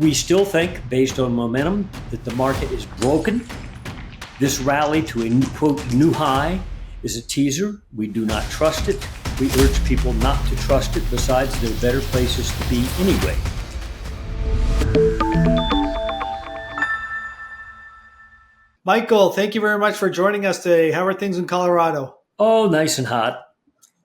We still think, based on momentum, that the market is broken. This rally to a quote new high is a teaser. We do not trust it. We urge people not to trust it. Besides, there are better places to be anyway. Michael, thank you very much for joining us today. How are things in Colorado? Oh, nice and hot.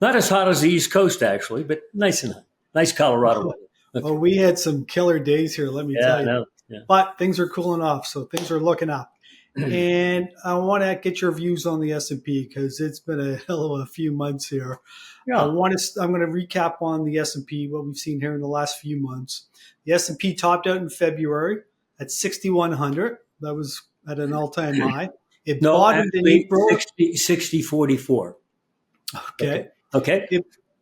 Not as hot as the East Coast, actually, but nice and hot. Nice Colorado weather. Well, we had some killer days here, let me tell you. Yeah. But things are cooling off, so things are looking up. And I want to get your views on the S&P because it's been a hell of a few months here. Yeah. I'm going to recap on the S&P, what we've seen here in the last few months. The S&P topped out in February at 6,100. That was at an all-time high. It bottomed in April. 60-44. Okay.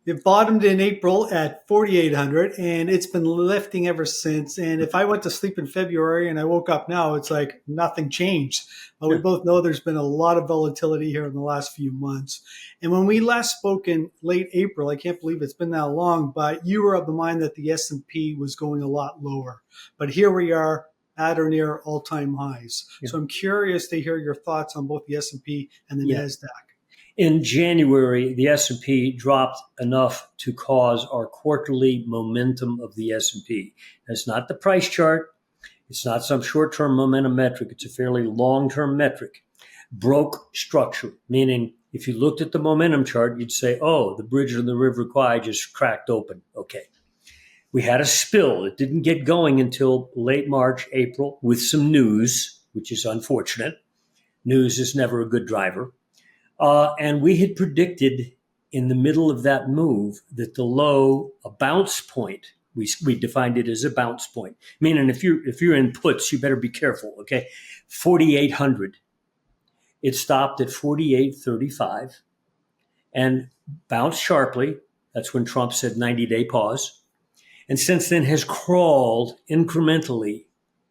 It bottomed in April at 4,800, and it's been lifting ever since. And if I went to sleep in February and I woke up now, it's like nothing changed. But we both know there's been a lot of volatility here in the last few months. And when we last spoke in late April, I can't believe it's been that long, but you were of the mind that the S&P was going a lot lower. But here we are at or near all-time highs. Yeah. So I'm curious to hear your thoughts on both the S&P and the NASDAQ. In January, the S&P dropped enough to cause our quarterly momentum of the S&P. That's not the price chart. It's not some short-term momentum metric. It's a fairly long-term metric. Broke structure, meaning if you looked at the momentum chart, you'd say, oh, the bridge on the River Kwai just cracked open. Okay. We had a spill. It didn't get going until late March, April, with some news, which is unfortunate. News is never a good driver. And we had predicted in the middle of that move that the low, a bounce point, we defined it as a bounce point. Meaning if you're in puts, you better be careful, okay? 4,800. It stopped at 4,835 and bounced sharply. That's when Trump said 90-day pause. And since then has crawled incrementally,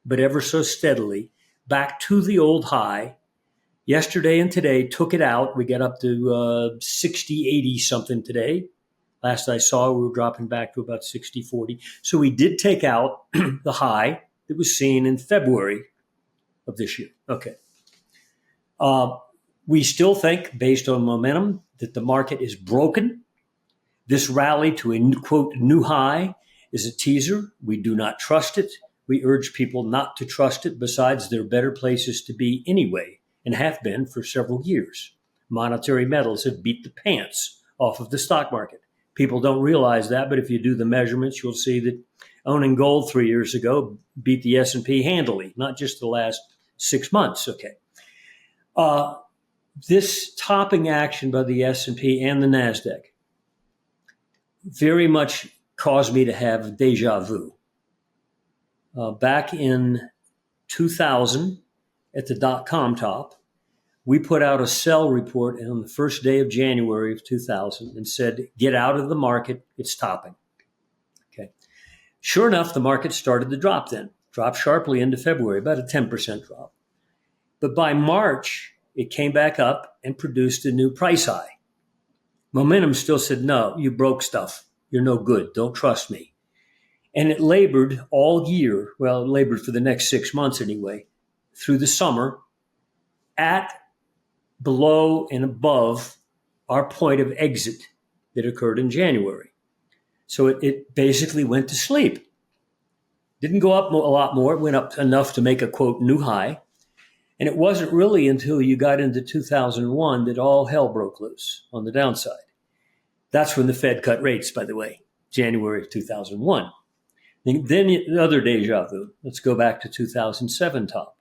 but ever so steadily, back to the old high. Yesterday and today took it out. We got up to 60, 80 something today. Last I saw, we were dropping back to about 60, 40. So we did take out the high that was seen in February of this year. Okay. We still think, based on momentum, that the market is broken. This rally to a quote new high is a teaser. We do not trust it. We urge people not to trust it. Besides, there are better places to be anyway, and have been for several years. Monetary metals have beat the pants off of the stock market. People don't realize that, but if you do the measurements, you'll see that owning gold 3 years ago beat the S&P handily, not just the last 6 months. Okay. This topping action by the S&P and the NASDAQ very much caused me to have deja vu. Back in 2000, at the .com top, we put out a sell report on the first day of January of 2000 and said, get out of the market, it's topping. Okay. Sure enough, the market started to drop then, dropped sharply into February, about a 10% drop. But by March, it came back up and produced a new price high. Momentum still said, no, you broke stuff. You're no good. Don't trust me. And it labored all year. Well, it labored for the next 6 months anyway, through the summer at, below, and above our point of exit that occurred in January. So it basically went to sleep. Didn't go up a lot more. It went up enough to make a, quote, new high. And it wasn't really until you got into 2001 that all hell broke loose on the downside. That's when the Fed cut rates, by the way, January of 2001. Then the other deja vu. Let's go back to 2007 top.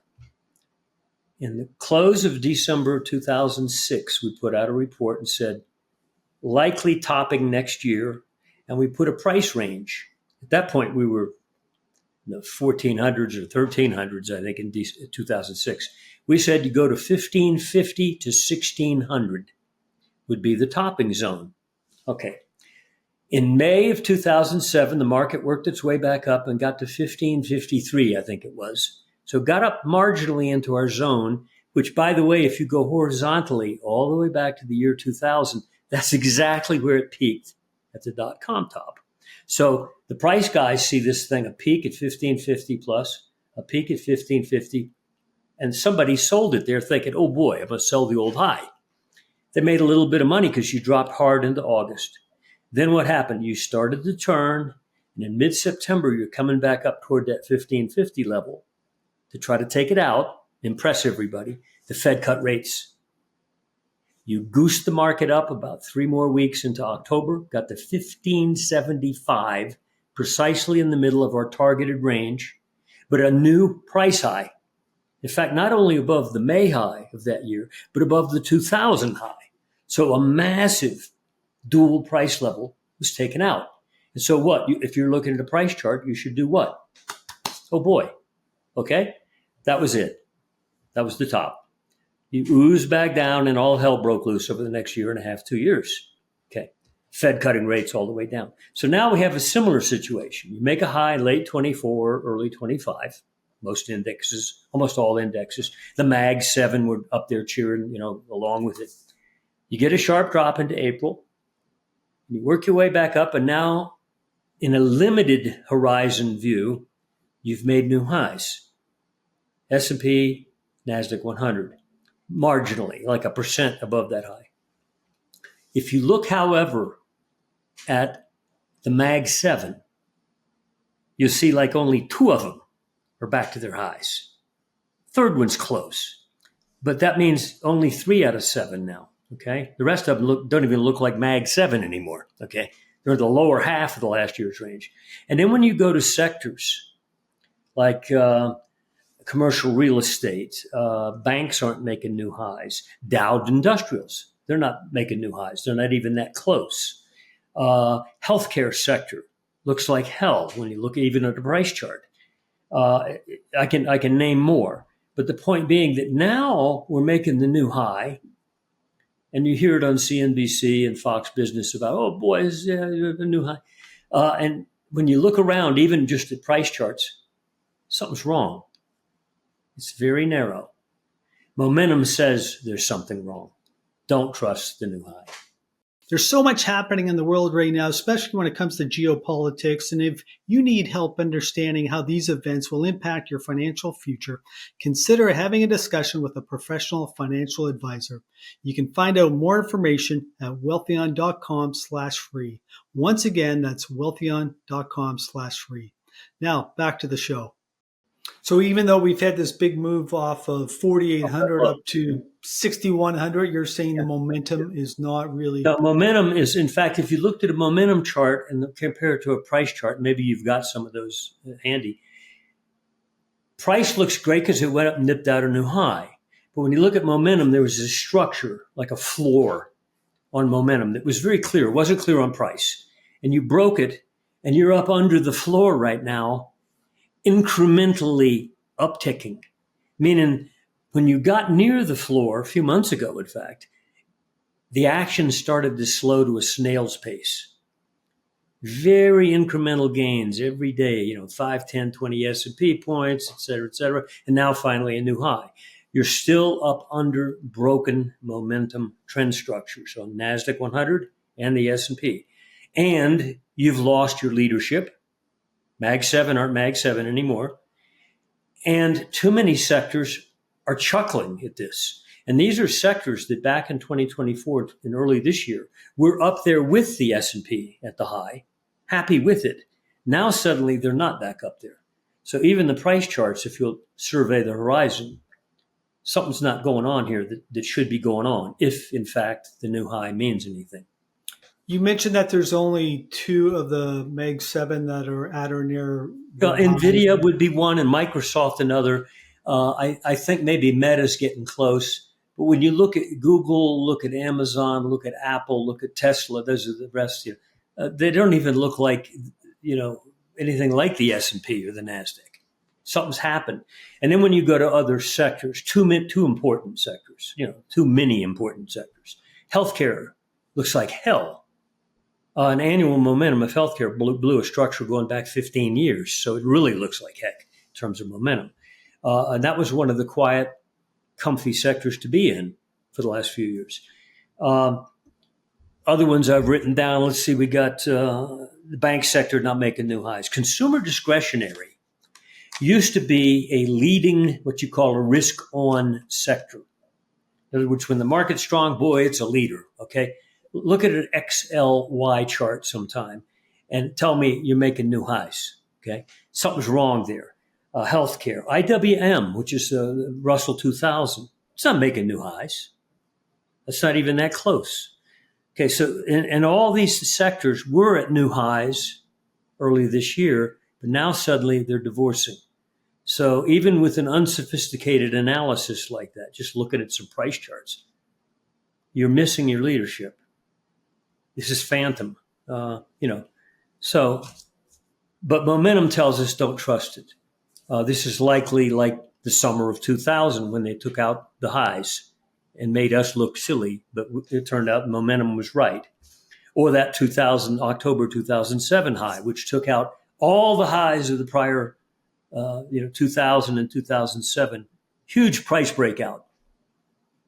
In the close of December 2006, we put out a report and said, likely topping next year, and we put a price range. At that point, we were in the 1400s or 1300s, I think, in 2006. We said you go to 1550 to 1600 would be the topping zone. Okay. In May of 2007, the market worked its way back up and got to 1553, I think it was. So got up marginally into our zone, which, by the way, if you go horizontally all the way back to the year 2000, that's exactly where it peaked at the .com top. So the price guys see this thing, a peak at 1550 plus, a peak at 1550, and somebody sold it there thinking, oh boy, I'm going to sell the old high. They made a little bit of money because you dropped hard into August. Then what happened? You started to turn, and in mid-September, you're coming back up toward that 1550 level to try to take it out, impress everybody. The Fed cut rates. You goosed the market up about 3 more weeks into October, got to 1575, precisely in the middle of our targeted range, but a new price high. In fact, not only above the May high of that year, but above the 2000 high. So a massive dual price level was taken out. And so what? If you're looking at a price chart, you should do what? Oh boy. Okay? That was it. That was the top. You ooze back down and all hell broke loose over the next year and a half, 2 years. Okay. Fed cutting rates all the way down. So now we have a similar situation. You make a high late 24, early 25. Most indexes, almost all indexes. The Mag 7 were up there cheering, along with it. You get a sharp drop into April. You work your way back up, and now in a limited horizon view, you've made new highs. S&P, NASDAQ 100, marginally, like 1% above that high. If you look, however, at the Mag 7, you'll see like only 2 of them are back to their highs. Third one's close, but that means only 3 out of 7 now. Okay, the rest of them don't even look like Mag 7 anymore. Okay, they're the lower half of the last year's range. And then when you go to sectors like commercial real estate, banks aren't making new highs. Dowd Industrials, they're not making new highs. They're not even that close. Healthcare sector looks like hell when you look even at the price chart. I can name more, but the point being that now we're making the new high. And you hear it on CNBC and Fox Business about, oh, boys, a new high. And when you look around, even just at price charts, something's wrong. It's very narrow. Momentum says there's something wrong. Don't trust the new high. There's so much happening in the world right now, especially when it comes to geopolitics. And if you need help understanding how these events will impact your financial future, consider having a discussion with a professional financial advisor. You can find out more information at wealthion.com/free. Once again, that's wealthion.com/free. Now, back to the show. So even though we've had this big move off of 4,800 up to 6,100, you're saying the momentum is not really... The momentum is, in fact, if you looked at a momentum chart and compare it to a price chart, maybe you've got some of those handy. Price looks great because it went up and nipped out a new high. But when you look at momentum, there was a structure, like a floor on momentum that was very clear. It wasn't clear on price. And you broke it, and you're up under the floor right now, incrementally upticking, meaning when you got near the floor a few months ago, in fact, the action started to slow to a snail's pace. Very incremental gains every day, 5, 10, 20 S&P points, et cetera, and now finally a new high. You're still up under broken momentum trend structures on NASDAQ 100 and the S&P. And you've lost your leadership. Mag 7 aren't Mag 7 anymore. And too many sectors are chuckling at this. And these are sectors that back in 2024 and early this year were up there with the S&P at the high, happy with it. Now suddenly they're not back up there. So even the price charts, if you'll survey the horizon, something's not going on here that should be going on, if in fact the new high means anything. You mentioned that there's only 2 of the Mag 7 that are at or near. NVIDIA would be one and Microsoft another. I think maybe Meta's getting close. But when you look at Google, look at Amazon, look at Apple, look at Tesla, those are the rest. They don't even look like, anything like the S&P or the NASDAQ. Something's happened. And then when you go to other sectors, too important sectors, too many important sectors. Healthcare looks like hell. An annual momentum of healthcare blew a structure going back 15 years. So it really looks like heck in terms of momentum. And that was one of the quiet, comfy sectors to be in for the last few years. Other ones I've written down. Let's see. We got the bank sector not making new highs. Consumer discretionary used to be a leading, what you call a risk-on sector. In other words, when the market's strong, boy, it's a leader. Okay, look at an XLY chart sometime, and tell me you're making new highs. Okay, something's wrong there. Healthcare, IWM, which is Russell 2000, it's not making new highs. It's not even that close. Okay, so and all these sectors were at new highs early this year, but now suddenly they're divorcing. So even with an unsophisticated analysis like that, just looking at some price charts, you're missing your leadership. This is phantom, So, but momentum tells us don't trust it. This is likely like the summer of 2000 when they took out the highs and made us look silly, but it turned out momentum was right. Or that October 2007 high, which took out all the highs of the prior 2000 and 2007, huge price breakout.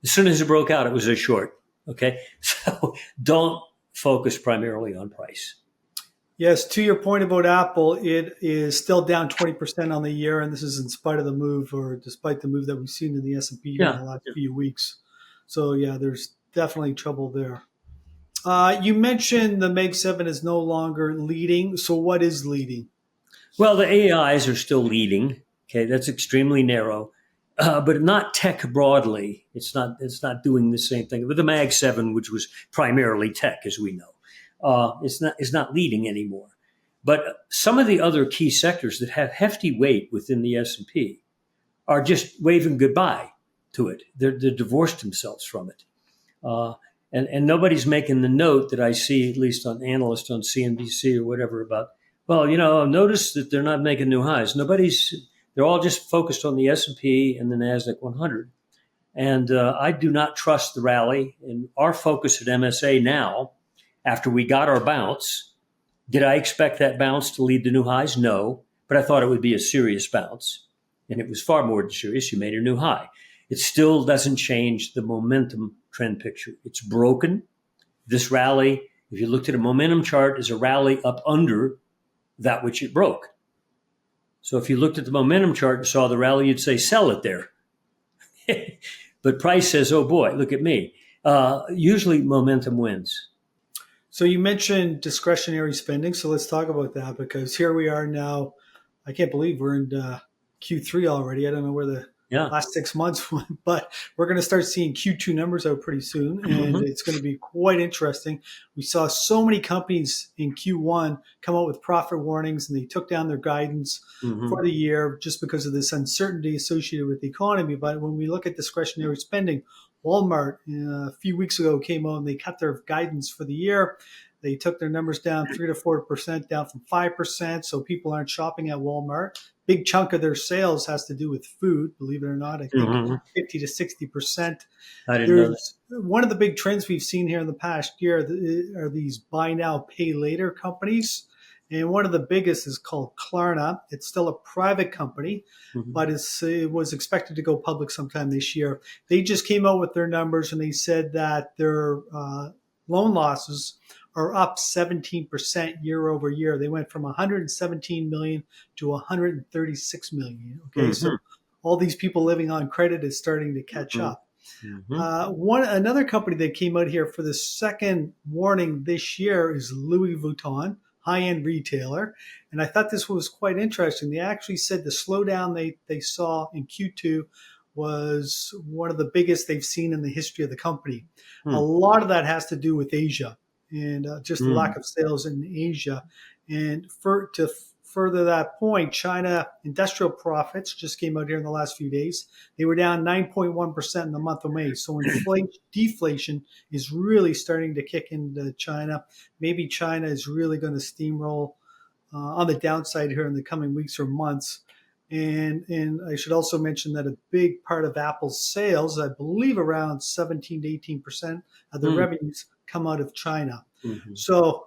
As soon as it broke out, it was a short. Okay, so don't focus primarily on price. Yes, to your point about Apple, it is still down 20% on the year, and this is in spite of the move, or despite the move that we've seen in the S&P in the last few weeks. So yeah, there's definitely trouble there. You mentioned the Meg 7 is no longer leading. So what is leading? Well, the AIs are still leading. Okay, that's extremely narrow, but not tech broadly. It's not doing the same thing. But the Mag 7, which was primarily tech, as we know, is not leading anymore. But some of the other key sectors that have hefty weight within the S&P are just waving goodbye to it. They're divorced themselves from it. And nobody's making the note that I see, at least on analysts on CNBC or whatever, about, well, notice that they're not making new highs. They're all just focused on the S&P and the NASDAQ 100. And I do not trust the rally. And our focus at MSA now, after we got our bounce, did I expect that bounce to lead to new highs? No, but I thought it would be a serious bounce. And it was far more serious. You made a new high. It still doesn't change the momentum trend picture. It's broken. This rally, if you looked at a momentum chart, is a rally up under that which it broke. So if you looked at the momentum chart and saw the rally, you'd say, sell it there. But price says, oh boy, look at me. Usually momentum wins. So you mentioned discretionary spending. So let's talk about that, because here we are now. I can't believe we're in Q3 already. I don't know where the last 6 months went, but we're going to start seeing Q2 numbers out pretty soon, and it's going to be quite interesting. We saw so many companies in Q1 come out with profit warnings, and they took down their guidance for the year just because of this uncertainty associated with the economy. But when we look at discretionary spending, Walmart a few weeks ago came out and they cut their guidance for the year. They took their numbers down 3 to 4%, down from 5%. So people aren't shopping at Walmart. Big chunk of their sales has to do with food, believe it or not. I think 50 to 60%. I didn't know that. One of the big trends we've seen here in the past year are these buy now, pay later companies. And one of the biggest is called Klarna. It's still a private company, but it was expected to go public sometime this year. They just came out with their numbers, and they said that their loan losses are up 17% year over year. They went from 117 million to 136 million. Okay, so all these people living on credit is starting to catch up. Another company that came out here for the second warning this year is Louis Vuitton, high-end retailer. And I thought this was quite interesting. They actually said the slowdown they saw in Q2 was one of the biggest they've seen in the history of the company. A lot of that has to do with Asia and just the lack of sales in Asia. And to further that point, China industrial profits just came out here in the last few days. They were down 9.1% in the month of May. So deflation is really starting to kick into China. Maybe China is really going to steamroll on the downside here in the coming weeks or months. And I should also mention that a big part of Apple's sales, I believe around 17 to 18% of the revenues come out of China. So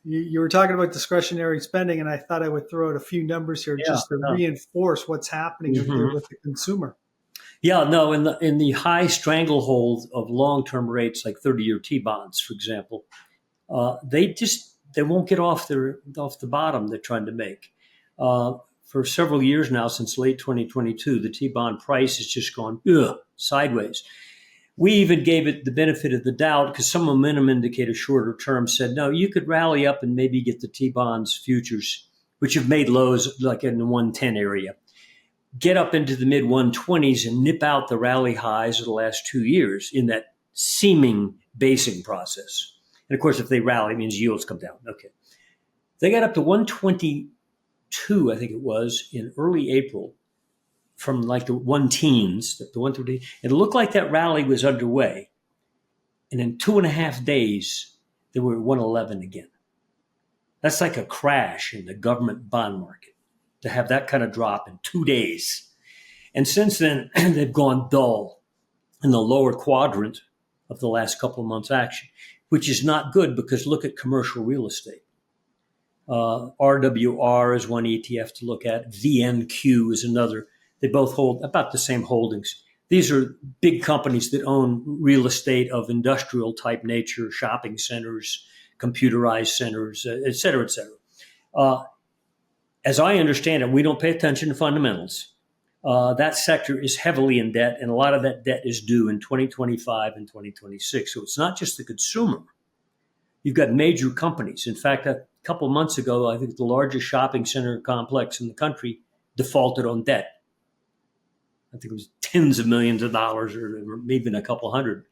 you were talking about discretionary spending, and I thought I would throw out a few numbers here just to reinforce what's happening out there with the consumer. Yeah, no, in the high stranglehold of long-term rates like 30-year T-bonds, for example, they won't get off the bottom they're trying to make. For several years now, since late 2022, the T-bond price has just gone sideways. We even gave it the benefit of the doubt because some momentum indicators shorter term said, no, you could rally up and maybe get the T-bonds futures, which have made lows like in the 110 area, get up into the mid 120s and nip out the rally highs of the last 2 years in that seeming basing process. And of course, if they rally, it means yields come down. Okay. They got up to 122, I think it was, in early April from like the one teens, the 130. It looked like that rally was underway. And in 2.5 days, they were at 111 again. That's like a crash in the government bond market to have that kind of drop in 2 days. And since then, they've gone dull in the lower quadrant of the last couple of months' action, which is not good because look at commercial real estate. RWR is one ETF to look at. VNQ is another. They both hold about the same holdings. These are big companies that own real estate of industrial type nature, shopping centers, computerized centers, et cetera, et cetera. As I understand it, we don't pay attention to fundamentals. That sector is heavily in debt, and a lot of that debt is due in 2025 and 2026. So it's not just the consumer. You've got major companies. In fact, a couple of months ago, I think the largest shopping center complex in the country defaulted on debt. I think it was tens of millions of dollars or even a couple hundred,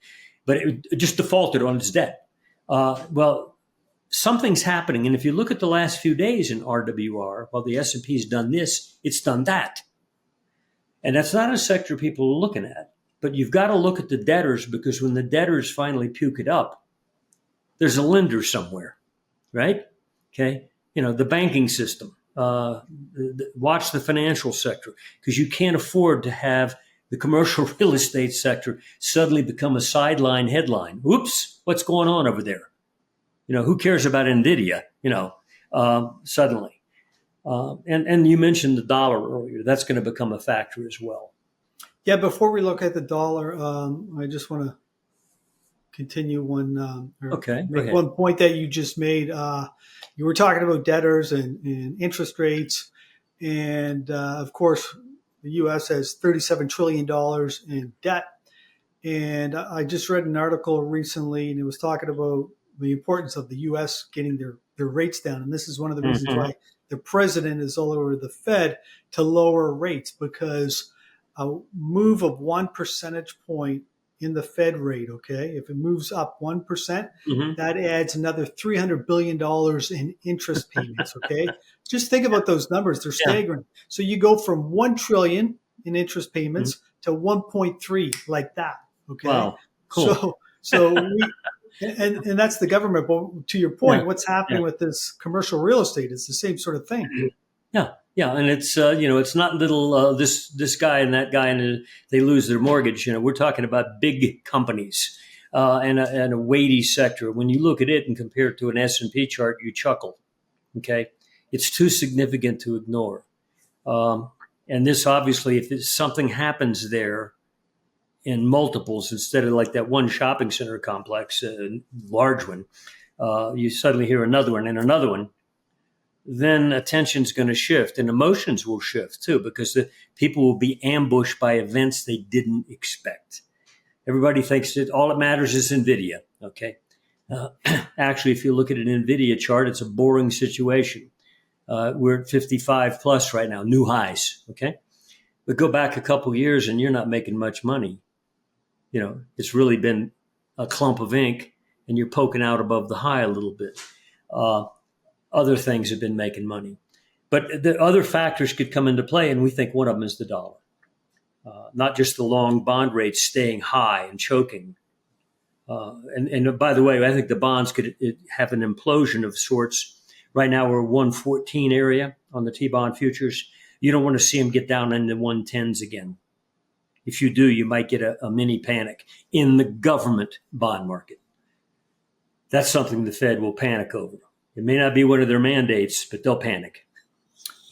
but it just defaulted on its debt. Well, something's happening. And if you look at the last few days in RWR, while the S&P has done this, it's done that. And that's not a sector people are looking at. But you've got to look at the debtors because when the debtors finally puke it up, there's a lender somewhere, right? Okay. The banking system. Watch the financial sector because you can't afford to have the commercial real estate sector suddenly become a sideline headline. Oops, what's going on over there? Who cares about NVIDIA, suddenly. And you mentioned the dollar earlier. That's going to become a factor as well. Yeah, before we look at the dollar, I just want to continue one point that you just made. You were talking about debtors and interest rates. And, of course, the U.S. has $37 trillion in debt. And I just read an article recently, and it was talking about the importance of the U.S. getting their rates down. And this is one of the reasons why the president is all over the Fed to lower rates, because a move of 1 percentage point in the Fed rate, okay, if it moves up 1%, that adds another $300 billion in interest payments, okay? Just think about those numbers. They're staggering. So you go from 1 trillion in interest payments to 1.3 like that, okay? Wow, cool. And that's the government. But to your point, what's happening with this commercial real estate? It's the same sort of thing. Yeah, and it's it's not little this guy and that guy and they lose their mortgage. We're talking about big companies and a weighty sector. When you look at it and compare it to an S&P chart, you chuckle. Okay, it's too significant to ignore. And this obviously, if something happens there in multiples instead of like that one shopping center complex, large one, you suddenly hear another one and another one. Then attention's going to shift and emotions will shift too, because the people will be ambushed by events they didn't expect. Everybody thinks that all that matters is NVIDIA. Okay. Actually, if you look at an NVIDIA chart, it's a boring situation. We're at 55 plus right now, new highs. Okay. But go back a couple of years and you're not making much money. It's really been a clump of ink and you're poking out above the high a little bit. Other things have been making money. But the other factors could come into play, and we think one of them is the dollar. Not just the long bond rates staying high and choking. And by the way, I think the bonds could have an implosion of sorts. Right now we're 114 area on the T-bond futures. You don't want to see them get down in the 110s again. If you do, you might get a mini panic in the government bond market. That's something the Fed will panic over. It may not be one of their mandates, but they'll panic.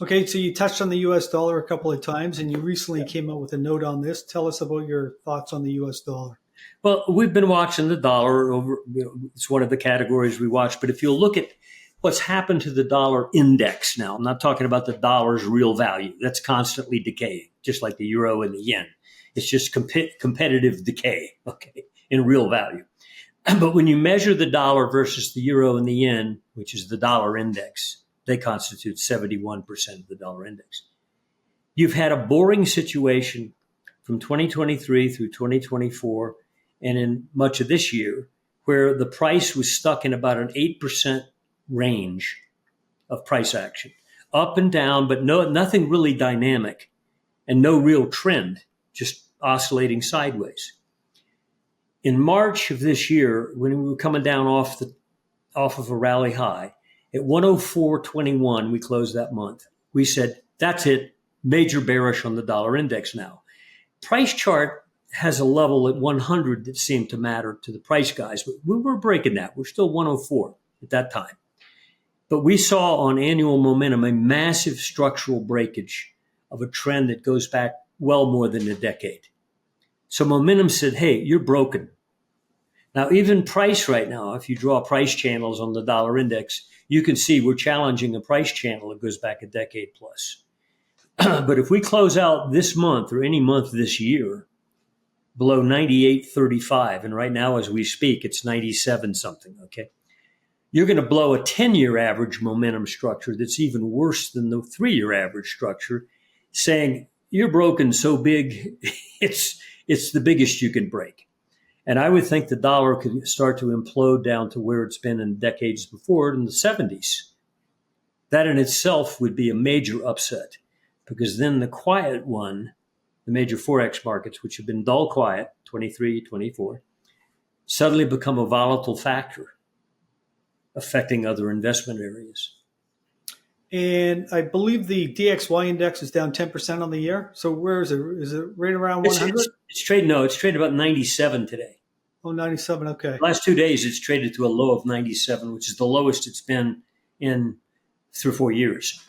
Okay, so you touched on the U.S. dollar a couple of times, and you recently came out with a note on this. Tell us about your thoughts on the U.S. dollar. Well, we've been watching the dollar over. It's one of the categories we watch. But if you look at what's happened to the dollar index now, I'm not talking about the dollar's real value. That's constantly decaying, just like the euro and the yen. It's just competitive decay, okay, in real value. But when you measure the dollar versus the euro and the yen, which is the dollar index, they constitute 71% of the dollar index. You've had a boring situation from 2023 through 2024 and in much of this year where the price was stuck in about an 8% range of price action, up and down, but nothing really dynamic and no real trend, just oscillating sideways. In March of this year, when we were coming down off of a rally high at 104.21, we closed that month. We said, that's it, major bearish on the dollar index now. Price chart has a level at 100 that seemed to matter to the price guys, but we were breaking that. We're still 104 at that time. But we saw on annual momentum a massive structural breakage of a trend that goes back well more than a decade. So momentum said, hey, you're broken. Now, even price right now, if you draw price channels on the dollar index, you can see we're challenging a price channel that goes back a decade plus. But if we close out this month or any month this year below 98.35, and right now as we speak, it's 97 something, okay? You're going to blow a 10-year average momentum structure that's even worse than the 3-year average structure, saying you're broken so big, it's the biggest you can break. And I would think the dollar could start to implode down to where it's been in decades before, in the 70s. That in itself would be a major upset, because then the quiet one, the major Forex markets, which have been dull quiet, 23, 24, suddenly become a volatile factor affecting other investment areas. And I believe the DXY index is down 10% on the year. So where is it? Is it right around 100? It's trading about 97 today. Oh, 97. Okay. The last 2 days, it's traded to a low of 97, which is the lowest it's been in 3 or 4 years.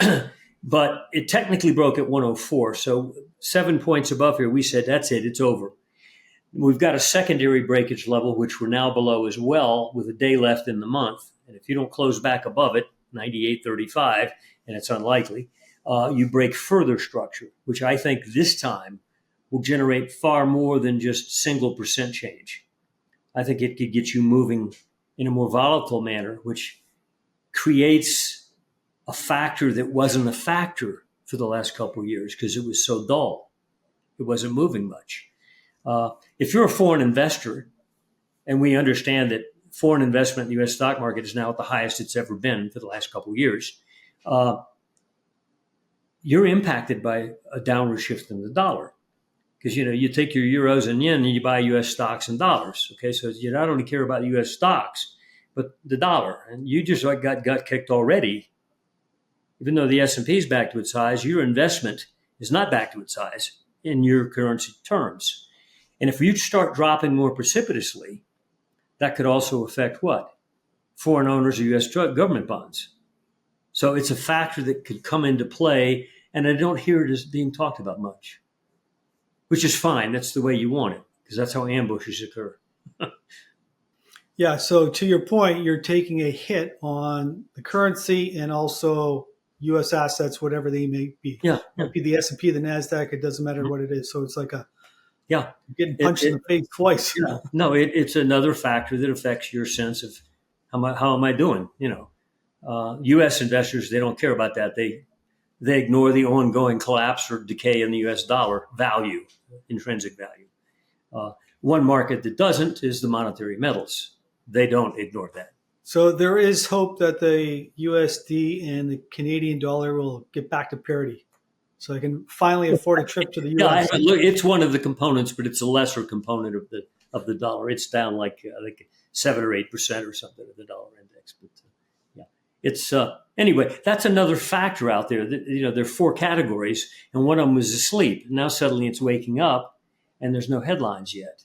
But it technically broke at 104. So 7 points above here, we said, that's it, it's over. We've got a secondary breakage level, which we're now below as well, with a day left in the month. And if you don't close back above it, 98.35, and it's unlikely, you break further structure, which I think this time will generate far more than just single percent change. I think it could get you moving in a more volatile manner, which creates a factor that wasn't a factor for the last couple of years because it was so dull. It wasn't moving much. If you're a foreign investor, and we understand that foreign investment in the U.S. stock market is now at the highest it's ever been for the last couple of years, you're impacted by a downward shift in the dollar. Because, you take your euros and yen and you buy U.S. stocks and dollars. Okay, so you not only care about U.S. stocks, but the dollar. And you just got gut kicked already. Even though the S&P is back to its highs, your investment is not back to its highs in your currency terms. And if you start dropping more precipitously, that could also affect what? Foreign owners of U.S. government bonds. So it's a factor that could come into play, and I don't hear it as being talked about much, which is fine. That's the way you want it, because that's how ambushes occur. Yeah, so to your point, you're taking a hit on the currency and also U.S. assets, whatever they may be. Yeah. It might be the S&P, the NASDAQ, it doesn't matter what it is. So it's like getting punched in the face twice. Yeah. No, it's another factor that affects your sense of how am I doing? U.S. investors, they don't care about that. They ignore the ongoing collapse or decay in the U.S. dollar value, intrinsic value. One market that doesn't is the monetary metals. They don't ignore that. So there is hope that the USD and the Canadian dollar will get back to parity. So I can finally afford a trip to the U.S. Yeah, look, it's one of the components, but it's a lesser component of the dollar. It's down like 7 or 8% or something of the dollar index. But it's anyway. That's another factor out there. There are 4 categories, and one of them was asleep. Now suddenly it's waking up, and there's no headlines yet.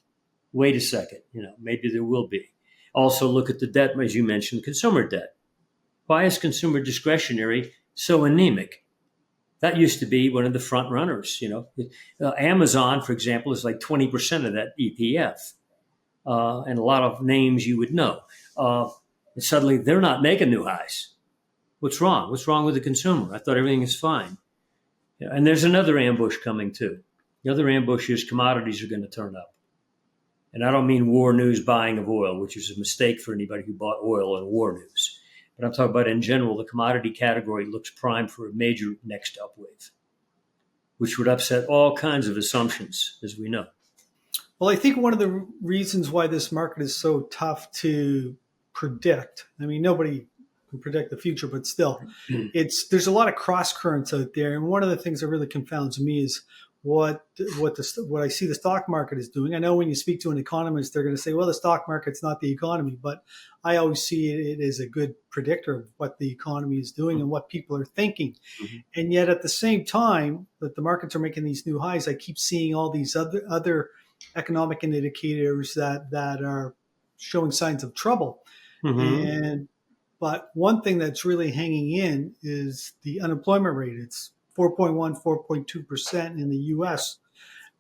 Wait a second. Maybe there will be. Also, look at the debt, as you mentioned, consumer debt. Why is consumer discretionary so anemic? That used to be one of the front runners. Amazon, for example, is like 20% of that ETF, and a lot of names you would know. And suddenly they're not making new highs. What's wrong? What's wrong with the consumer? I thought everything is fine. And there's another ambush coming too. The other ambush is commodities are going to turn up. And I don't mean war news buying of oil, which is a mistake for anybody who bought oil in war news. But I'm talking about in general, the commodity category looks primed for a major next upwave, which would upset all kinds of assumptions, as we know. Well, I think one of the reasons why this market is so tough to predict, I mean, nobody can predict the future, but still, there's a lot of cross currents out there. And one of the things that really confounds me is what I see the stock market is doing. I know when you speak to an economist, they're going to say, well, the stock market's not the economy, but I always see it as a good predictor of what the economy is doing and what people are thinking. Mm-hmm. And yet at the same time that the markets are making these new highs, I keep seeing all these other economic indicators that are showing signs of trouble. Mm-hmm. But one thing that's really hanging in is the unemployment rate. It's 4.1, 4.2% in the U.S.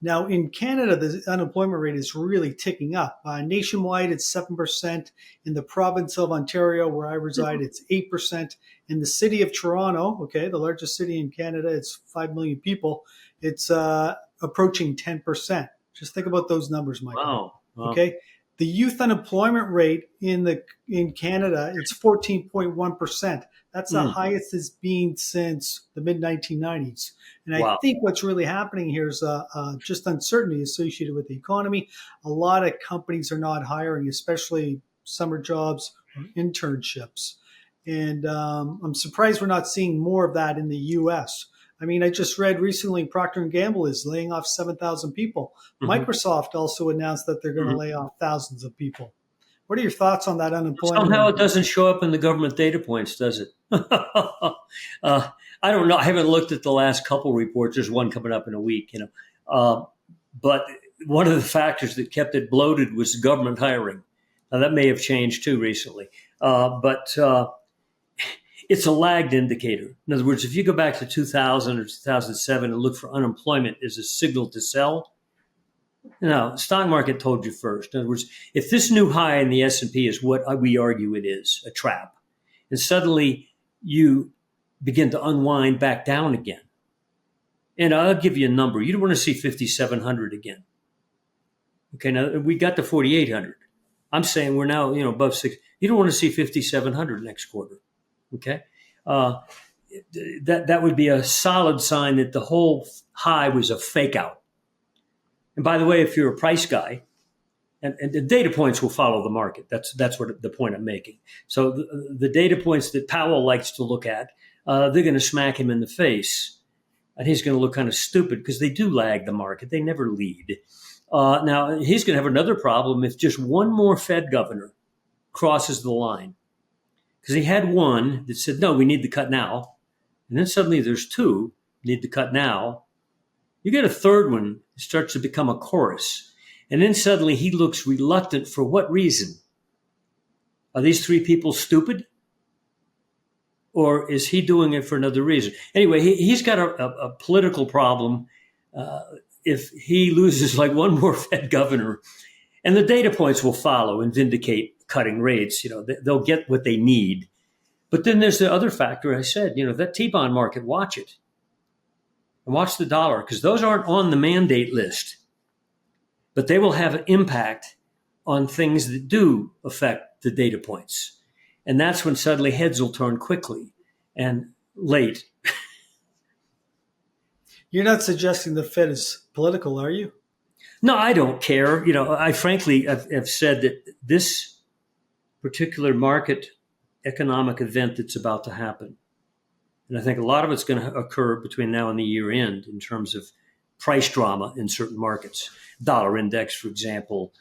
Now, in Canada, the unemployment rate is really ticking up. Nationwide, it's 7%. In the province of Ontario, where I reside, it's 8%. In the city of Toronto, the largest city in Canada, it's 5 million people. It's approaching 10%. Just think about those numbers, Michael. Wow. Okay. The youth unemployment rate in Canada, it's 14.1%. That's the highest it's been since the mid-1990s. And I think what's really happening here is just uncertainty associated with the economy. A lot of companies are not hiring, especially summer jobs or internships. And I'm surprised we're not seeing more of that in the U.S. I mean, I just read recently Procter & Gamble is laying off 7,000 people. Mm-hmm. Microsoft also announced that they're going to lay off thousands of people. What are your thoughts on that unemployment? Somehow it doesn't show up in the government data points, does it? I don't know. I haven't looked at the last couple reports. There's one coming up in a week, but one of the factors that kept it bloated was government hiring. Now, that may have changed too recently. But it's a lagged indicator. In other words, if you go back to 2000 or 2007 and look for unemployment as a signal to sell, the stock market told you first. In other words, if this new high in the S&P is what we argue it is, a trap, and suddenly you begin to unwind back down again, and I'll give you a number. You don't want to see 5,700 again. Okay, now we got to 4,800. I'm saying we're now, above 6. You don't want to see 5,700 next quarter. Okay, that would be a solid sign that the whole high was a fake out. And by the way, if you're a price guy, and the data points will follow the market. That's what the point I'm making. So the data points that Powell likes to look at, they're going to smack him in the face, and he's going to look kind of stupid because they do lag the market. They never lead. Now he's going to have another problem if just one more Fed governor crosses the line. Because he had one that said, no, we need to cut now. And then suddenly there's two, need to cut now. You get a third one, it starts to become a chorus. And then suddenly he looks reluctant for what reason? Are these three people stupid? Or is he doing it for another reason? Anyway, he's got a political problem if he loses like one more Fed governor. And the data points will follow and vindicate cutting rates. They'll get what they need. But then there's the other factor I said, that T-bond market, watch it. And watch the dollar, because those aren't on the mandate list. But they will have an impact on things that do affect the data points. And that's when suddenly heads will turn quickly and late. You're not suggesting the Fed is political, are you? No, I don't care. I frankly have said that this particular market economic event that's about to happen, and I think a lot of it's going to occur between now and the year end in terms of price drama in certain markets. Dollar index, for example,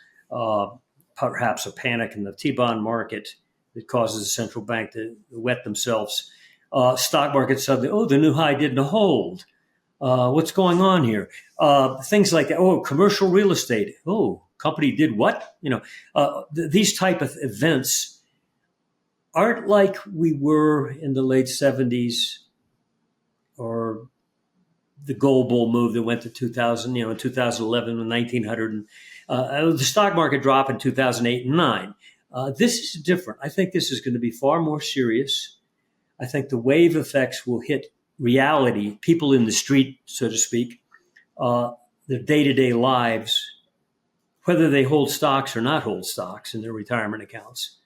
perhaps a panic in the T-bond market that causes the central bank to wet themselves. Stock market suddenly, the new high didn't hold. What's going on here? Things like that. Commercial real estate. Company did what? These type of events aren't like we were in the late 70s or the gold bull move that went to 2000, in 2011 and 1900. The stock market drop in 2008 and 9. This is different. I think this is going to be far more serious. I think the wave effects will hit reality, people in the street, so to speak, their day-to-day lives, whether they hold stocks or not hold stocks in their retirement accounts.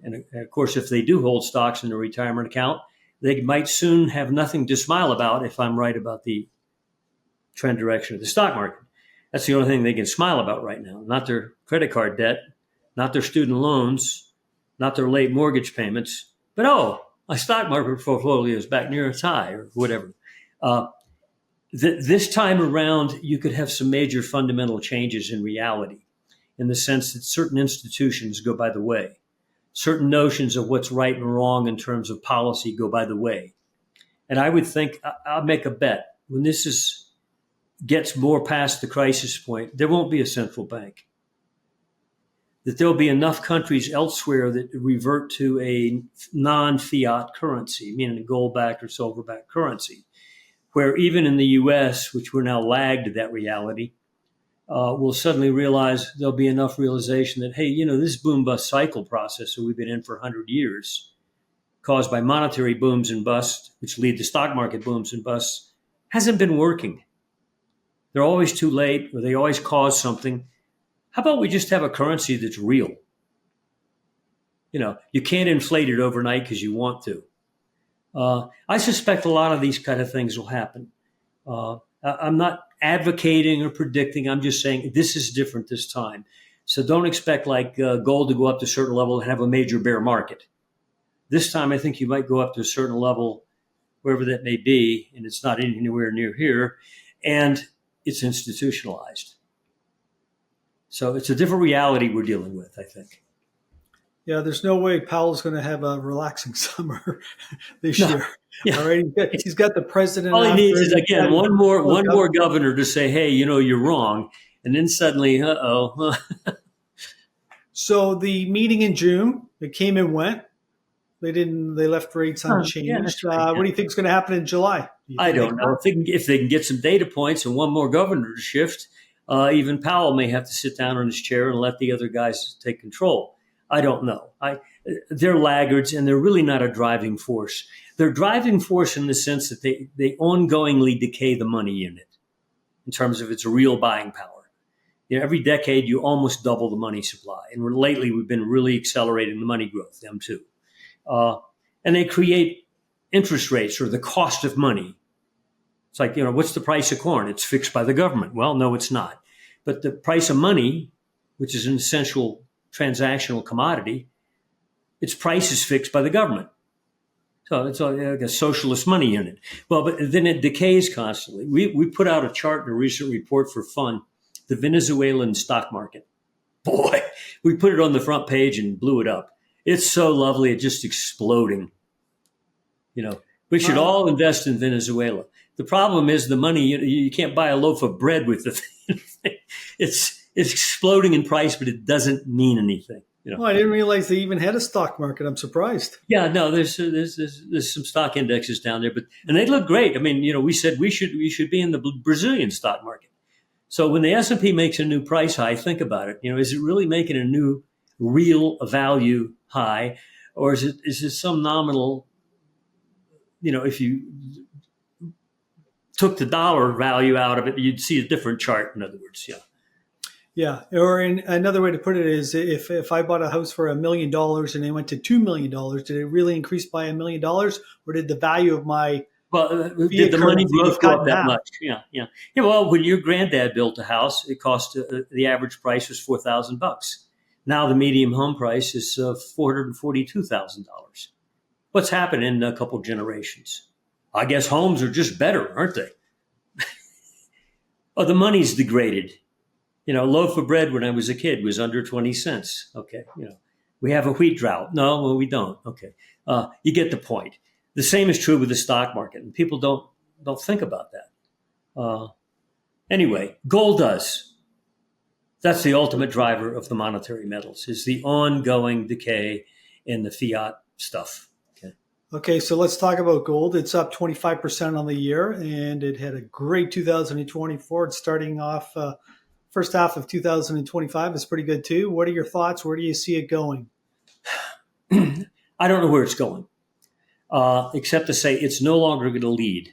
And of course, if they do hold stocks in their retirement account, they might soon have nothing to smile about if I'm right about the trend direction of the stock market. That's the only thing they can smile about right now. Not their credit card debt, not their student loans, not their late mortgage payments, but my stock market portfolio is back near its high or whatever. This time around, you could have some major fundamental changes in reality in the sense that certain institutions go by the way. Certain notions of what's right and wrong in terms of policy go by the way. And I would think, I'll make a bet, when this gets more past the crisis point, there won't be a central bank. That there'll be enough countries elsewhere that revert to a non-fiat currency, meaning a gold-backed or silver-backed currency, where even in the U.S., which we're now lagged to that reality, we'll suddenly realize there'll be enough realization that, hey, this boom-bust cycle process that we've been in for 100 years, caused by monetary booms and busts, which lead to stock market booms and busts, hasn't been working. They're always too late, or they always cause something. How about we just have a currency that's real? You can't inflate it overnight because you want to. I suspect a lot of these kind of things will happen. I'm not advocating or predicting. I'm just saying this is different this time. So don't expect gold to go up to a certain level and have a major bear market. This time, I think you might go up to a certain level, wherever that may be, and it's not anywhere near here, and it's institutionalized. So it's a different reality we're dealing with, I think. Yeah, there's no way Powell's going to have a relaxing summer this year. Yeah. All right, he's got the president. All he needs is, again, one more governor to say, hey, you're wrong. And then suddenly, So the meeting in June, it came and went. They left rates unchanged. Yeah, that's right. What do you think is going to happen in July? I don't know. If they can get some data points and one more governor to shift, even Powell may have to sit down in his chair and let the other guys take control. I don't know. They're laggards, and they're really not a driving force. They're driving force in the sense that they ongoingly decay the money unit in terms of its real buying power. Every decade, you almost double the money supply. And lately, we've been really accelerating the money growth, them too. And they create interest rates, or the cost of money. It's like, what's the price of corn? It's fixed by the government. Well, no, it's not. But the price of money, which is an essential transactional commodity, its price is fixed by the government. So it's like a socialist money unit. Well, but then it decays constantly. We put out a chart in a recent report for fun, the Venezuelan stock market. Boy, we put it on the front page and blew it up. It's so lovely. It's just exploding. We should all invest in Venezuela. The problem is the money, you can't buy a loaf of bread with the thing. It's exploding in price, but it doesn't mean anything. Well, I didn't realize they even had a stock market. I'm surprised. Yeah, no, there's some stock indexes down there, and they look great. I mean, we said we should be in the Brazilian stock market. So when the S&P makes a new price high, think about it. Is it really making a new real value high, or is it some nominal? If you took the dollar value out of it, you'd see a different chart. In other words, yeah. Yeah, or another way to put it is, if I bought a house for $1 million and it went to $2 million, did it really increase by $1 million, or did the value of my did the money growth go up that much? Yeah. Well, when your granddad built a house, it cost the average price was $4,000. Now the median home price is $442,000. What's happened in a couple generations? I guess homes are just better, aren't they? The money's degraded. A loaf of bread when I was a kid was under 20 cents. Okay. We have a wheat drought. No, well, we don't. Okay. You get the point. The same is true with the stock market, and people don't think about that. Anyway, gold does. That's the ultimate driver of the monetary metals, is the ongoing decay in the fiat stuff. Okay. Okay, so let's talk about gold. It's up 25% on the year, and it had a great 2024. It's starting off first half of 2025 is pretty good too. What are your thoughts? Where do you see it going? I don't know where it's going, except to say it's no longer going to lead.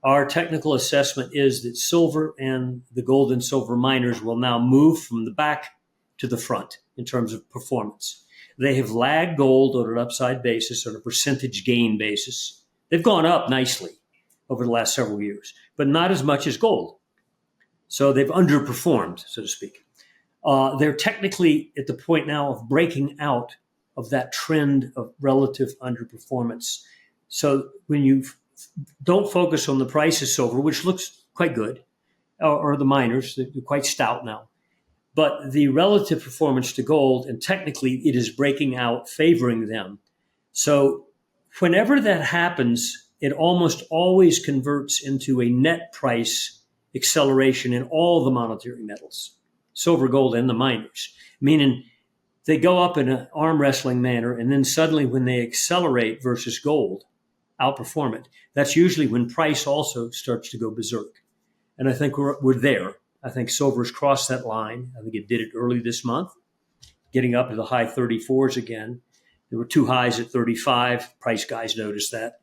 Our technical assessment is that silver and the gold and silver miners will now move from the back to the front in terms of performance. They have lagged gold on an upside basis, on a percentage gain basis. They've gone up nicely over the last several years, but not as much as gold. So they've underperformed, so to speak. They're technically at the point now of breaking out of that trend of relative underperformance. So when you don't focus on the price of silver, which looks quite good, or the miners, they're quite stout now, but the relative performance to gold, and technically it is breaking out, favoring them. So whenever that happens, it almost always converts into a net price acceleration in all the monetary metals, silver, gold, and the miners, meaning they go up in an arm wrestling manner, and then suddenly when they accelerate versus gold, outperform it, that's usually when price also starts to go berserk. And I think we're there. I think silver's crossed that line. I think it did it early this month, getting up to the high 34s again. There were two highs at 35. Price guys noticed that.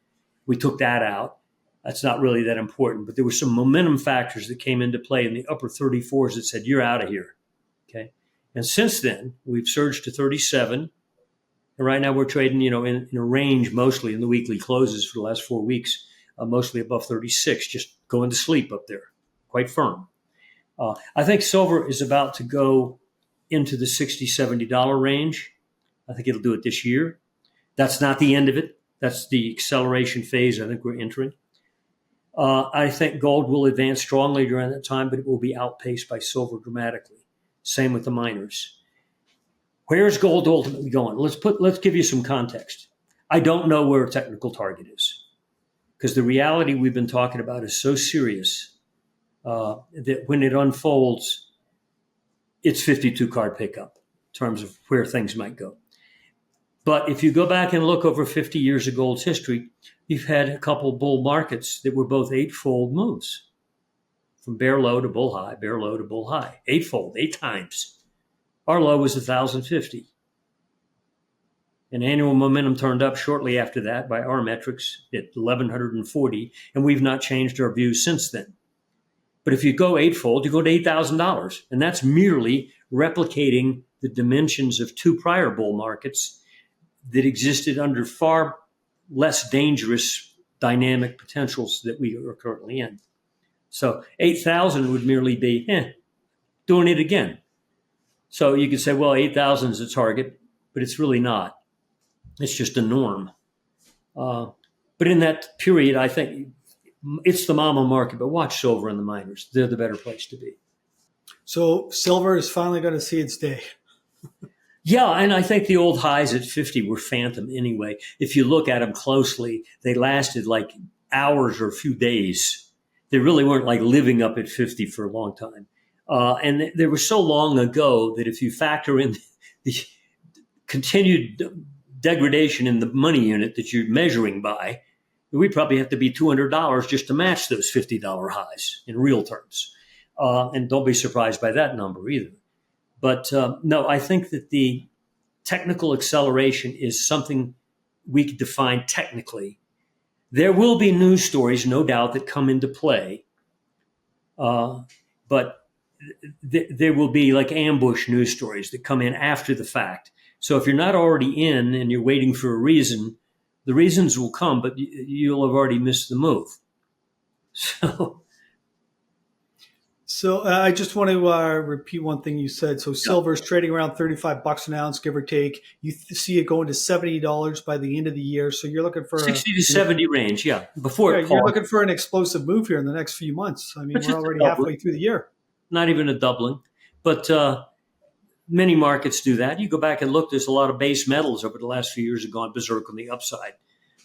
We took that out. That's not really that important, but there were some momentum factors that came into play in the upper 34s that said, you're out of here. Okay. And since then, we've surged to 37. And right now we're trading, in a range mostly in the weekly closes for the last 4 weeks, mostly above 36, just going to sleep up there, quite firm. I think silver is about to go into the $60, $70 range. I think it'll do it this year. That's not the end of it. That's the acceleration phase I think we're entering. I think gold will advance strongly during that time, but it will be outpaced by silver dramatically. Same with the miners. Where is gold ultimately going? Let's give you some context. I don't know where a technical target is, because the reality we've been talking about is so serious that when it unfolds, it's 52 card pickup in terms of where things might go. But if you go back and look over 50 years of gold's history, you've had a couple bull markets that were both eightfold moves, from bear low to bull high, bear low to bull high, eightfold, 8 times. Our low was 1,050. And annual momentum turned up shortly after that by our metrics at 1,140, and we've not changed our views since then. But if you go eightfold, you go to $8,000, and that's merely replicating the dimensions of 2 prior bull markets that existed under far less dangerous dynamic potentials that we are currently in. So 8,000 would merely be doing it again. So you could say, well, 8,000 is a target, but it's really not. It's just a norm. But in that period, I think it's the mama market, but watch silver and the miners. They're the better place to be. So silver is finally going to see its day. Yeah, and I think the old highs at 50 were phantom anyway. If you look at them closely, they lasted like hours or a few days. They really weren't like living up at 50 for a long time. And they were so long ago that if you factor in the continued degradation in the money unit that you're measuring by, we probably have to be $200 just to match those $50 highs in real terms. And don't be surprised by that number either. But no, I think that the technical acceleration is something we could define technically. There will be news stories, no doubt, that come into play. But there will be like ambush news stories that come in after the fact. So if you're not already in and you're waiting for a reason, the reasons will come, but you'll have already missed the move. So I just want to repeat one thing you said. So silver is trading around $35 an ounce, give or take. You see it going to $70 by the end of the year. So you're looking for 60 to 70 range, yeah. You're looking for an explosive move here in the next few months. I mean, we're already halfway through the year. Not even a doubling, but many markets do that. You go back and look, there's a lot of base metals over the last few years have gone berserk on the upside,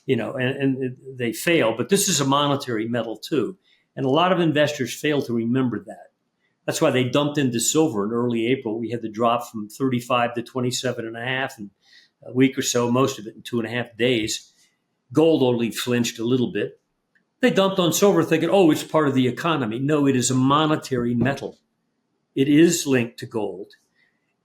and they fail. But this is a monetary metal too. And a lot of investors fail to remember that. That's why they dumped into silver in early April. We had the drop from 35 to 27.5 in a week or so, most of it in 2.5 days. Gold only flinched a little bit. They dumped on silver thinking, oh, it's part of the economy. No, it is a monetary metal. It is linked to gold.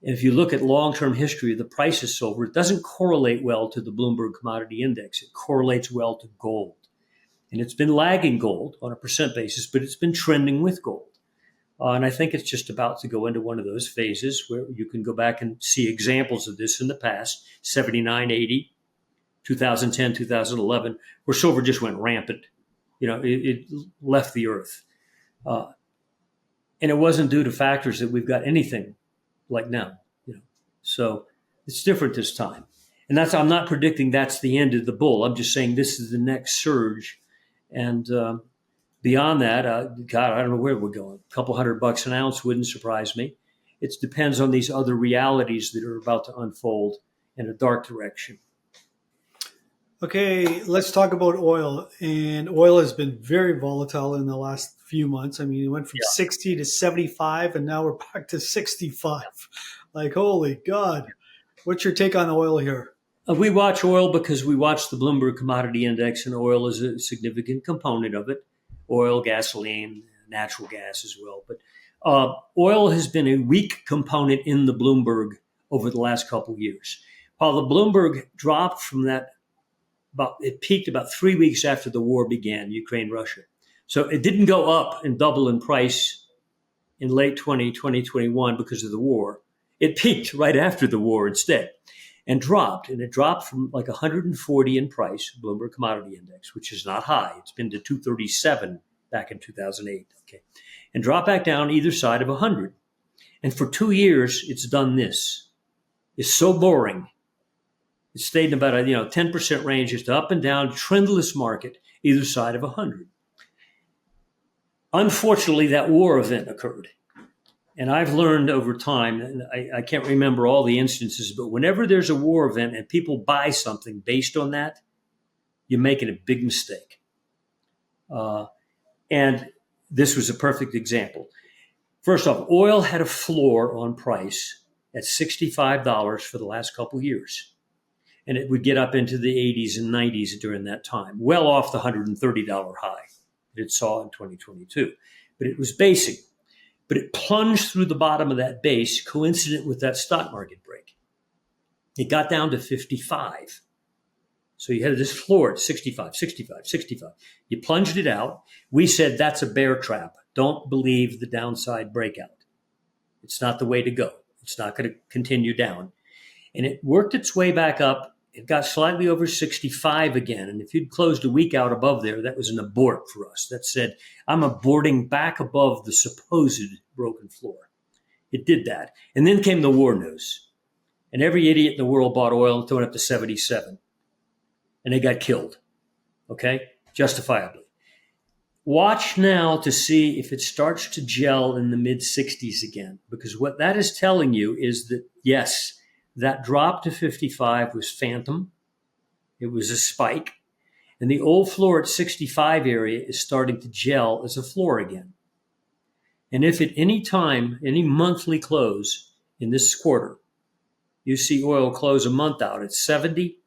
And if you look at long-term history of the price of silver, it doesn't correlate well to the Bloomberg Commodity Index. It correlates well to gold. And it's been lagging gold on a percent basis, but it's been trending with gold. And I think it's just about to go into one of those phases where you can go back and see examples of this in the past, 79, 80, 2010, 2011, where silver just went rampant. It left the earth. And it wasn't due to factors that we've got anything like now. So it's different this time. And I'm not predicting that's the end of the bull. I'm just saying this is the next surge. And beyond that, God, I don't know where we're going. A couple $100 an ounce wouldn't surprise me. It depends on these other realities that are about to unfold in a dark direction. Okay, let's talk about oil. And oil has been very volatile in the last few months. I mean, it went from 60 to 75, and now we're back to 65. Like, holy God. What's your take on oil here? We watch oil because we watch the Bloomberg Commodity Index, and oil is a significant component of it. Oil, gasoline, natural gas as well. But oil has been a weak component in the Bloomberg over the last couple of years. While the Bloomberg dropped from that, it peaked about 3 weeks after the war began, Ukraine-Russia. So it didn't go up and double in price in late 2021 because of the war. It peaked right after the war instead and dropped. And it dropped from like 140 in price, Bloomberg Commodity Index, which is not high. It's been to 237 back in 2008. Okay, and dropped back down either side of 100. And for 2 years, it's done this. It's so boring. It stayed in about a 10% range, just up and down, trendless market, either side of 100. Unfortunately, that war event occurred. And I've learned over time, and I can't remember all the instances, but whenever there's a war event and people buy something based on that, you're making a big mistake. And this was a perfect example. First off, oil had a floor on price at $65 for the last couple of years. And it would get up into the 80s and 90s during that time, well off the $130 high that it saw in 2022. But it was basing. But it plunged through the bottom of that base, coincident with that stock market break. It got down to 55. So you had this floor at 65, 65, 65. You plunged it out. We said that's a bear trap. Don't believe the downside breakout. It's not the way to go. It's not going to continue down. And it worked its way back up. It got slightly over 65 again. And if you'd closed a week out above there, that was an abort for us. That said, I'm aborting back above the supposed broken floor. It did that. And then came the war news. And every idiot in the world bought oil and threw it up to 77. And they got killed. Okay? Justifiably. Watch now to see if it starts to gel in the mid-60s again. Because what that is telling you is that, yes, that drop to 55 was phantom. It was a spike. And the old floor at 65 area is starting to gel as a floor again. And if at any time, any monthly close in this quarter, you see oil close a month out at 70,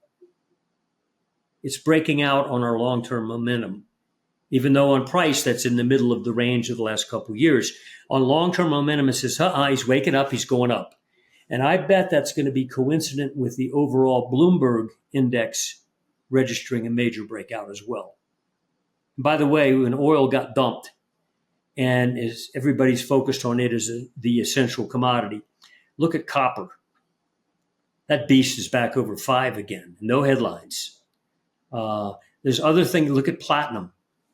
it's breaking out on our long-term momentum. Even though on price, that's in the middle of the range of the last couple of years. On long-term momentum, it says, he's waking up, he's going up. And I bet that's going to be coincident with the overall Bloomberg index registering a major breakout as well. And by the way, when oil got dumped, and as everybody's focused on it as the essential commodity, look at copper. That beast is back over 5 again. No headlines. There's other things. Look at platinum.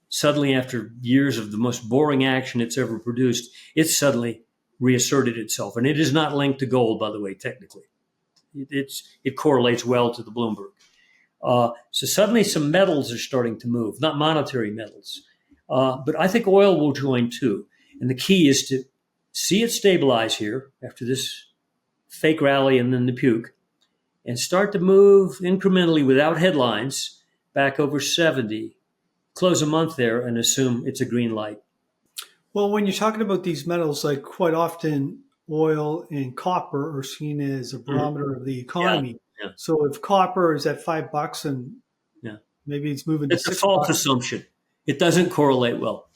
Suddenly, after years of the most boring action it's ever produced, it's suddenly reasserted itself. And it is not linked to gold, by the way, technically. It correlates well to the Bloomberg. So suddenly some metals are starting to move, not monetary metals. But I think oil will join too. And the key is to see it stabilize here after this fake rally and then the puke, and start to move incrementally without headlines back over 70. Close a month there and assume it's a green light. Well, when you're talking about these metals, like quite often oil and copper are seen as a barometer of the economy. Yeah. So if copper is at $5 and Maybe it's moving to It's a false $6. assumption. It doesn't correlate well.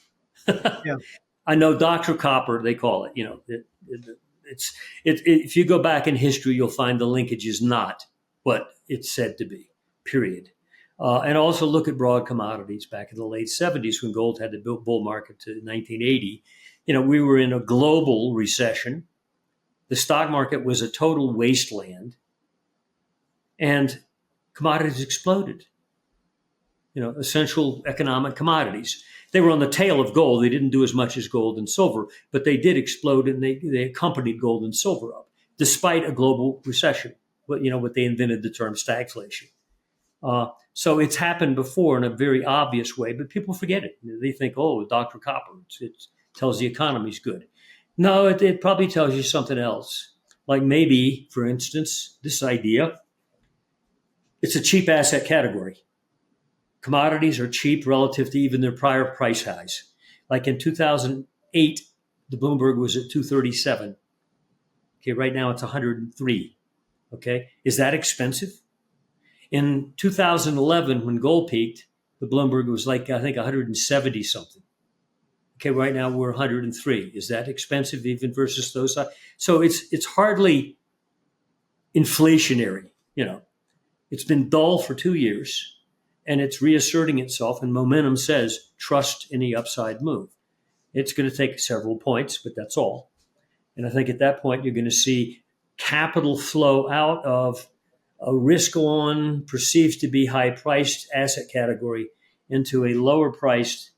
Yeah. I know Dr. Copper, they call it, if you go back in history, you'll find the linkage is not what it's said to be, period. And also look at broad commodities back in the late 70s when gold had the bull market to 1980. We were in a global recession. The stock market was a total wasteland, and commodities exploded. Essential economic commodities. They were on the tail of gold. They didn't do as much as gold and silver, but they did explode, and they accompanied gold and silver up, despite a global recession. What they invented the term stagflation. So it's happened before in a very obvious way, but people forget it. They think, oh, Dr. Copper, it tells the economy's good. No, it probably tells you something else. Like maybe, for instance, this idea, it's a cheap asset category. Commodities are cheap relative to even their prior price highs. Like in 2008, the Bloomberg was at 237. Okay, right now it's 103. Okay, is that expensive? In 2011, when gold peaked, the Bloomberg was like, I think, 170 something. Okay, right now we're 103. Is that expensive even versus those? So it's hardly inflationary. It's been dull for 2 years. And it's reasserting itself, and momentum says, trust any upside move. It's going to take several points, but that's all. And I think at that point, you're going to see capital flow out of a risk-on, perceived to be high-priced asset category into a lower-priced,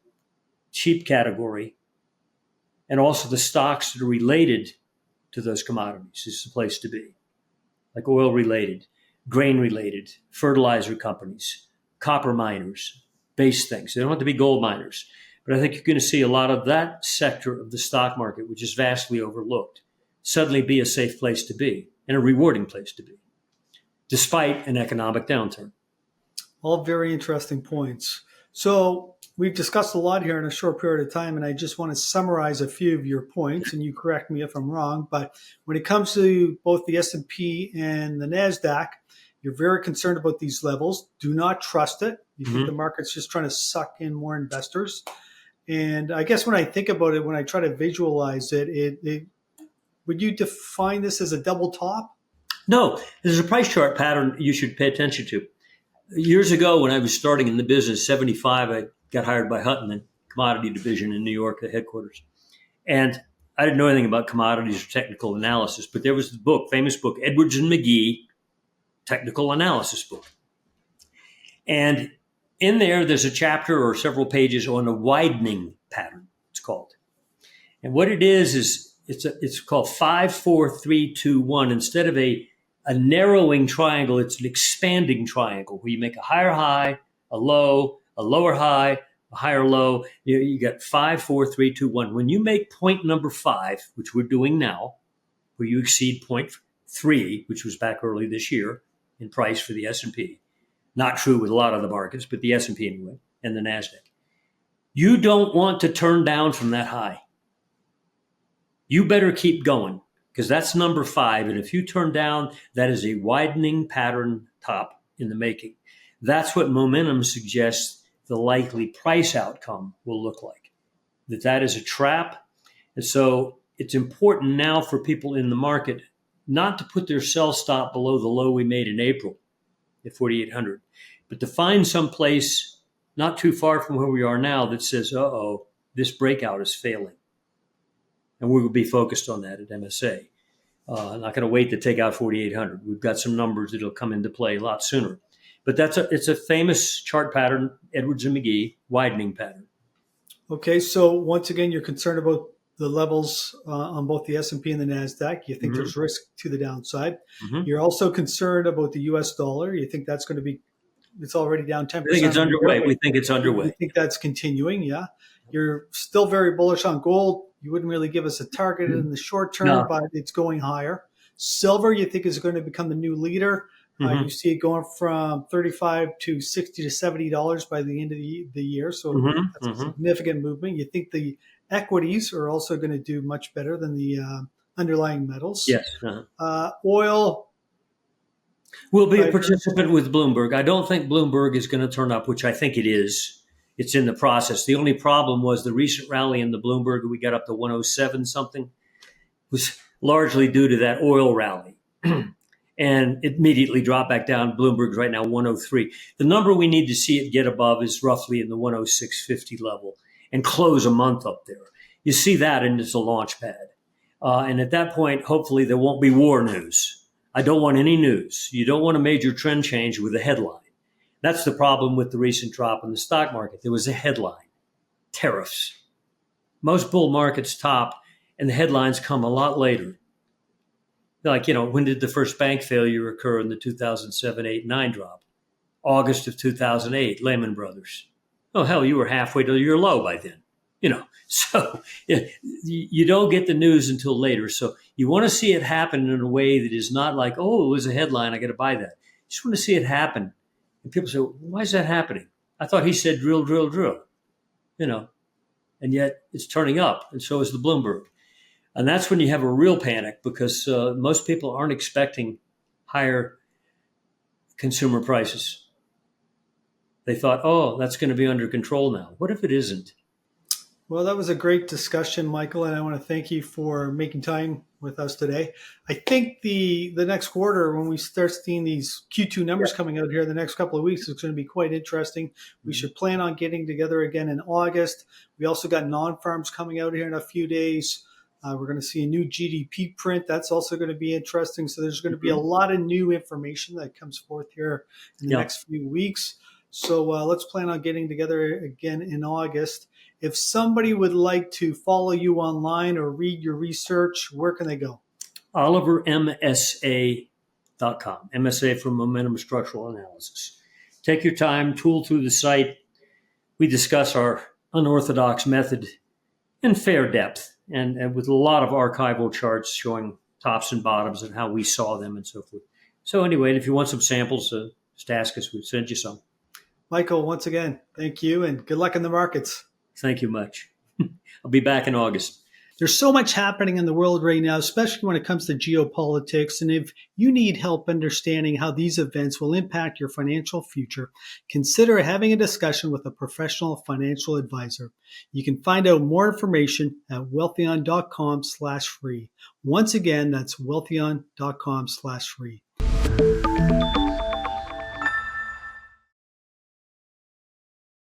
cheap category. And also the stocks that are related to those commodities is the place to be, like oil-related, grain-related, fertilizer companies, copper miners, base things. They don't have to be gold miners. But I think you're going to see a lot of that sector of the stock market, which is vastly overlooked, suddenly be a safe place to be and a rewarding place to be, despite an economic downturn. All very interesting points. So we've discussed a lot here in a short period of time, and I just want to summarize a few of your points, and you correct me if I'm wrong. But when it comes to both the S&P and the NASDAQ, you're very concerned about these levels. Do not trust it. You think the market's just trying to suck in more investors. And I guess when I think about it, when I try to visualize it, would you define this as a double top? No, there's a price chart pattern you should pay attention to. Years ago, when I was starting in the business, 75, I got hired by Hutton, the commodity division in New York, the headquarters. And I didn't know anything about commodities or technical analysis, but there was the book, famous book, Edwards and McGee, Technical Analysis book. And in there's a chapter or several pages on a widening pattern, it's called. And what it is it's called 5, 4, 3, 2, 1. Instead of a narrowing triangle, it's an expanding triangle where you make a higher high, a low, a lower high, a higher low. You got 5, 4, 3, 2, 1. When you make point number 5, which we're doing now, where you exceed point 3, which was back early this year in price for the S&P, not true with a lot of the markets, but the S&P anyway, and the NASDAQ. You don't want to turn down from that high. You better keep going because that's number 5. And if you turn down, that is a widening pattern top in the making. That's what momentum suggests the likely price outcome will look like. That is a trap. And so it's important now for people in the market not to put their sell stop below the low we made in April at 4,800, but to find some place not too far from where we are now that says, uh-oh, this breakout is failing. And we will be focused on that at MSA. I'm not going to wait to take out 4,800. We've got some numbers that will come into play a lot sooner. But it's a famous chart pattern, Edwards and McGee, widening pattern. Okay, so once again, you're concerned about the levels on both the S&P and the NASDAQ. You think there's risk to the downside. You're also concerned about the U.S. dollar. You think that's going to be, it's already down 10%. I think it's underway. We think it's underway. You think that's continuing, yeah. You're still very bullish on gold. You wouldn't really give us a target in the short term, but it's going higher. Silver, you think is going to become the new leader. You see it going from $35 to $60 to $70 by the end of the year. So that's a significant movement. You think the equities are also going to do much better than the underlying metals. Yes. Oil, We'll be a participant with Bloomberg. I don't think Bloomberg is going to turn up, which I think it is. It's in the process. The only problem was the recent rally in the Bloomberg. We got up to 107 something. Was largely due to that oil rally. And it immediately dropped back down. Bloomberg's right now 103. The number we need to see it get above is roughly in the 106.50 level and close a month up there. You see that, and it's a launch pad. And at that point, hopefully there won't be war news. I don't want any news. You don't want a major trend change with a headline. That's the problem with the recent drop in the stock market. There was a headline, tariffs. Most bull markets top, and the headlines come a lot later. Like, when did the first bank failure occur in the 2007, 8, 9 drop? August of 2008, Lehman Brothers. Oh, hell, you were halfway to your low by then. So you don't get the news until later. So you want to see it happen in a way that is not like, oh, it was a headline, I got to buy that. You just want to see it happen. And people say, why is that happening? I thought he said drill, drill, drill. And yet it's turning up, and so is the Bloomberg. And that's when you have a real panic, because most people aren't expecting higher consumer prices. They thought, oh, that's going to be under control now. What if it isn't? Well, that was a great discussion, Michael, and I want to thank you for making time with us today. I think the next quarter, when we start seeing these Q2 numbers coming out here in the next couple of weeks, it's going to be quite interesting. We should plan on getting together again in August. We also got non-farms coming out here in a few days. We're going to see a new GDP print. That's also going to be interesting. So there's going to be a lot of new information that comes forth here in the next few weeks. So let's plan on getting together again in August. If somebody would like to follow you online or read your research, where can they go? OliverMSA.com. MSA for Momentum Structural Analysis. Take your time, tool through the site. We discuss our unorthodox method in fair depth and with a lot of archival charts showing tops and bottoms and how we saw them and so forth. So anyway, if you want some samples, just ask us. We'll send you some. Michael, once again, thank you and good luck in the markets. Thank you much. I'll be back in August. There's so much happening in the world right now, especially when it comes to geopolitics. And if you need help understanding how these events will impact your financial future, consider having a discussion with a professional financial advisor. You can find out more information at wealthion.com/free. Once again, that's wealthion.com/free.